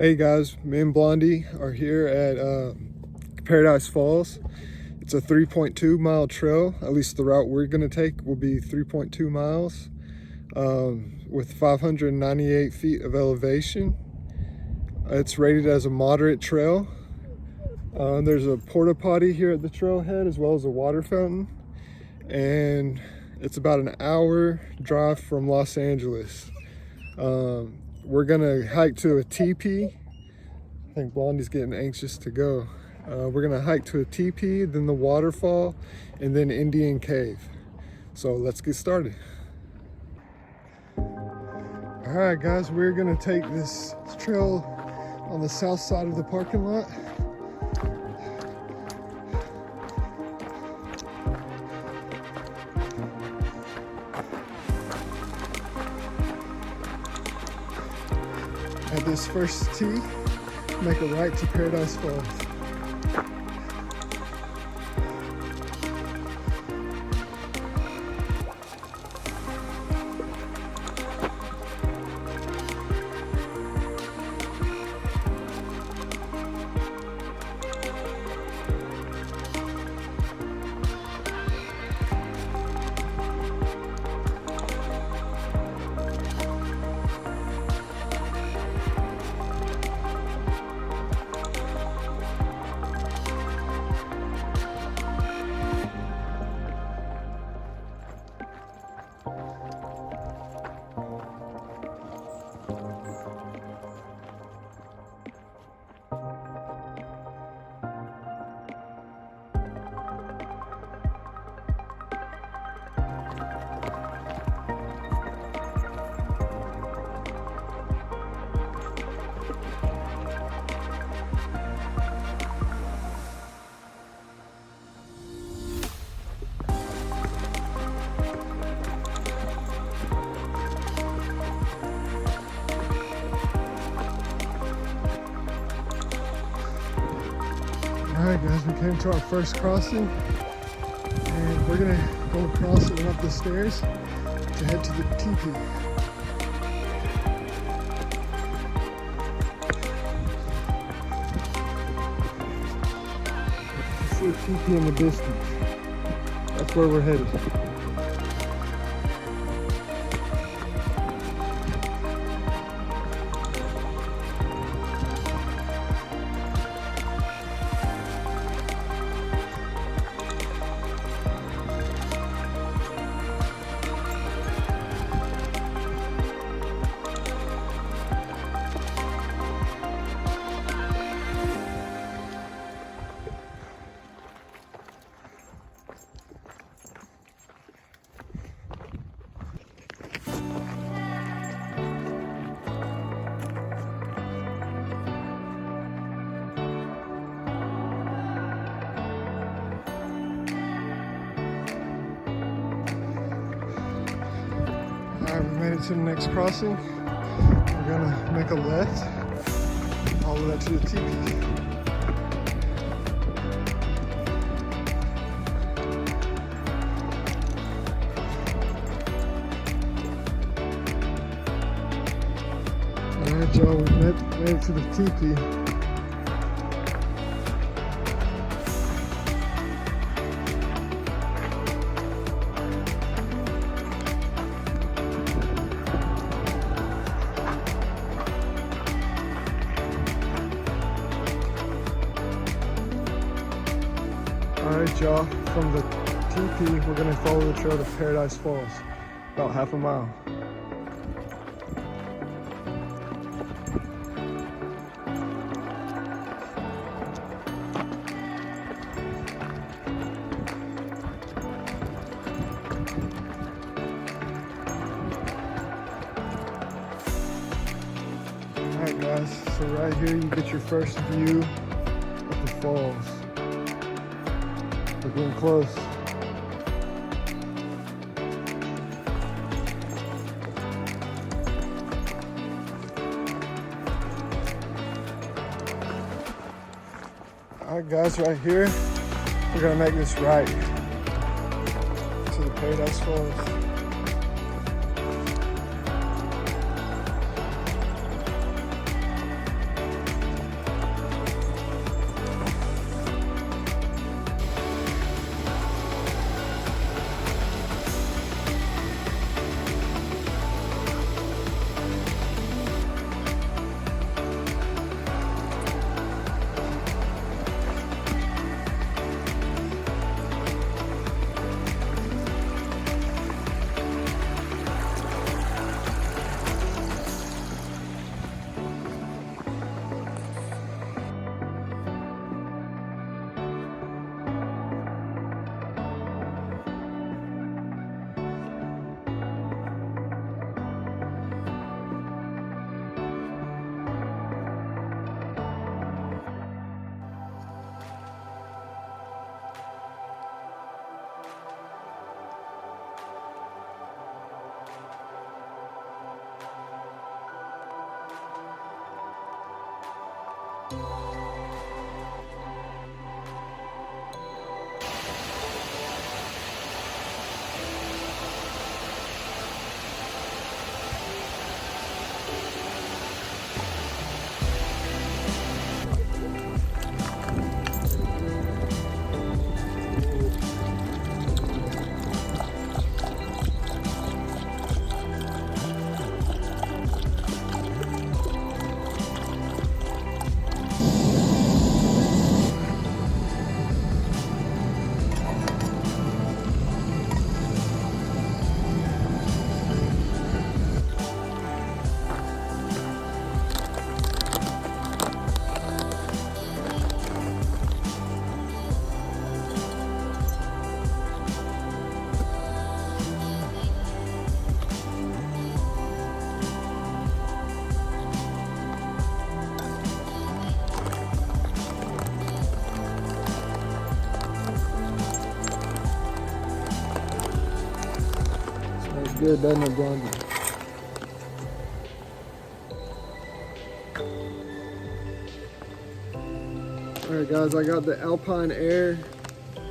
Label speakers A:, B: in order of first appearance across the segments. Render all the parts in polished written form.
A: Hey guys, me and Blondie are here at Paradise Falls. It's a 3.2 mile trail. At least the route we're gonna take will be 3.2 miles with 598 feet of elevation. It's rated as a moderate trail. There's a porta potty here at the trailhead as well as a water fountain. And it's about an hour drive from Los Angeles. We're gonna hike to a teepee. I think Blondie's getting anxious to go. We're gonna hike to a teepee, then the waterfall, and then Indian Cave. So let's get started. All right, guys, we're gonna take this trail on the south side of the parking lot. At this first tee, make a right to Paradise Falls. Alright guys, we came to our first crossing and we're gonna go across and up the stairs to head to the teepee. I see a teepee in the distance. That's where we're headed. Alright, we made it to the next crossing. We're gonna make a left all the way up to the teepee. Alright y'all, we made it to the teepee. Alright y'all, from the teepee, we're gonna follow the trail to Paradise Falls, about half a mile. Alright guys, so right here you get your first view of the falls. We're getting close. Alright guys, right here, we're gonna make this right to the Paradise Falls. good, doesn't it, Blondie? Alright guys, I got the Alpine Air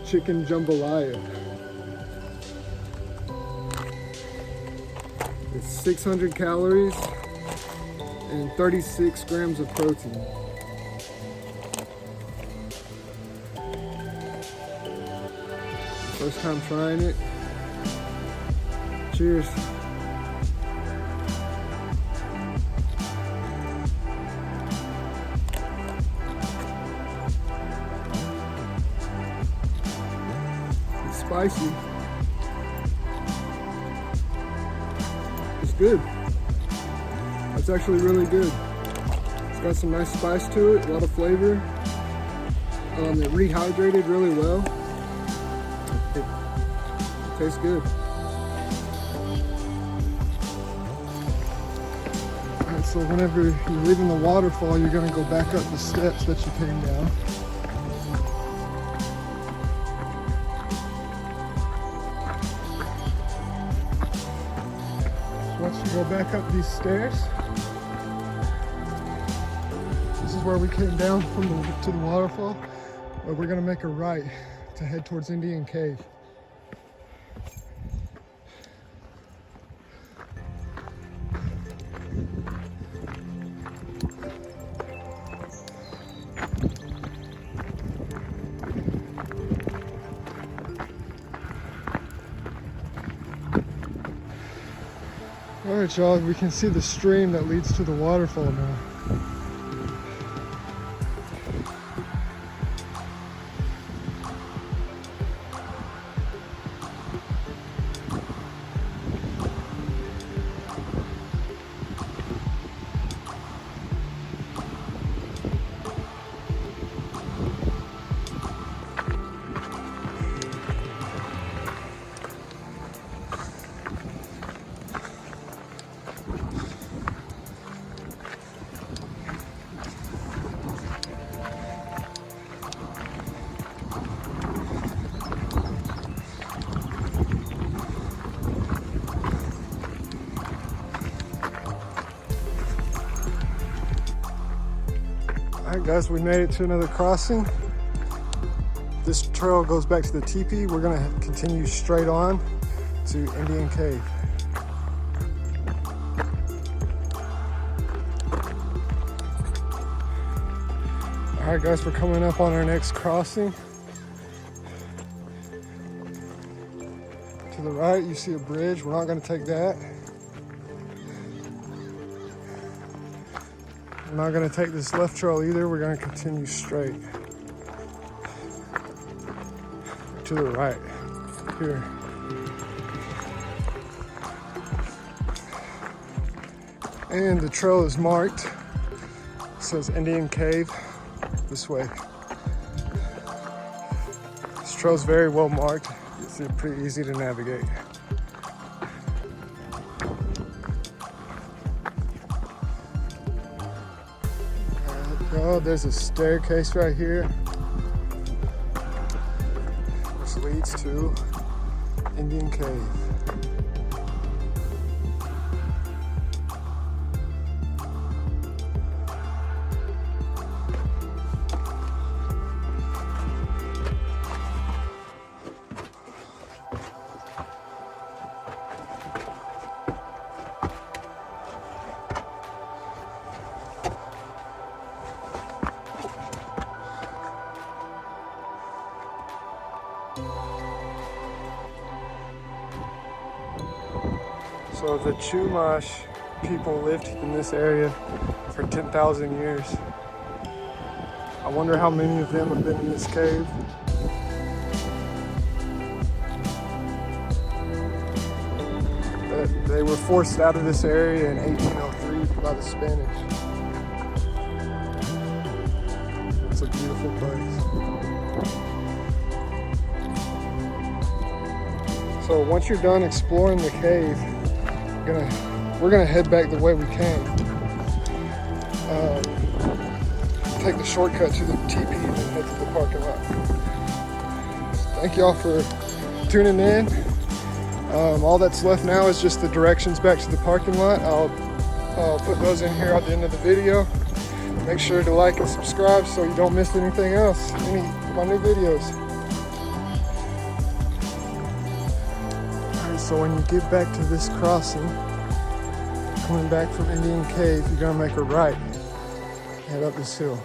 A: Chicken Jambalaya. It's 600 calories and 36 grams of protein. First time trying it. Cheers. It's spicy. It's good. It's actually really good. It's got some nice spice to it, a lot of flavor. It rehydrated really well. It tastes good. Alright, so whenever you're leaving the waterfall, you're gonna go back up the steps that you came down. Once you go back up these stairs, this is where we came down to the waterfall, but we're gonna make a right to head towards Indian Cave. All right, y'all, we can see the stream that leads to the waterfall now. Alright guys, we made it to another crossing. This trail goes back to the teepee. We're gonna continue straight on to Indian Cave. Alright guys, we're coming up on our next crossing. To the right, you see a bridge. We're not gonna take that. We're not gonna take this left trail either. We're gonna continue straight. To the right, here. And the trail is marked. It says Indian Cave this way. This trail is very well marked. It's pretty easy to navigate. Oh, there's a staircase right here, which leads to Indian Cave. So the Chumash people lived in this area for 10,000 years. I wonder how many of them have been in this cave. They were forced out of this area in 1803 by the Spanish. It's a beautiful place. So once you're done exploring the cave, we're gonna head back the way we came. Take the shortcut to the teepee and then head to the parking lot. Thank y'all for tuning in. All that's left now is just the directions back to the parking lot. I'll put those in here at the end of the video. Make sure to like and subscribe so you don't miss anything else, any of my new videos. Alright, so when you get back to this crossing, coming back from Indian Cave, you're gonna make a right, head up this hill.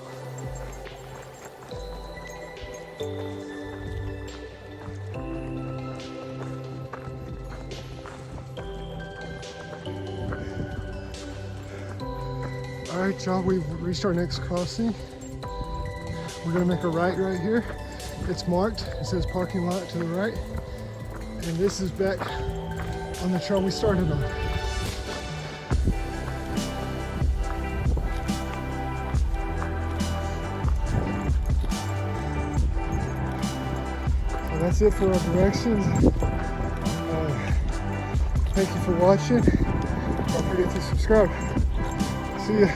A: All right, y'all, we've reached our next crossing. We're gonna make a right here. It's marked, it says parking lot to the right. And this is back on the trail we started on. So that's it for our directions. Thank you for watching. Don't forget to subscribe. See ya.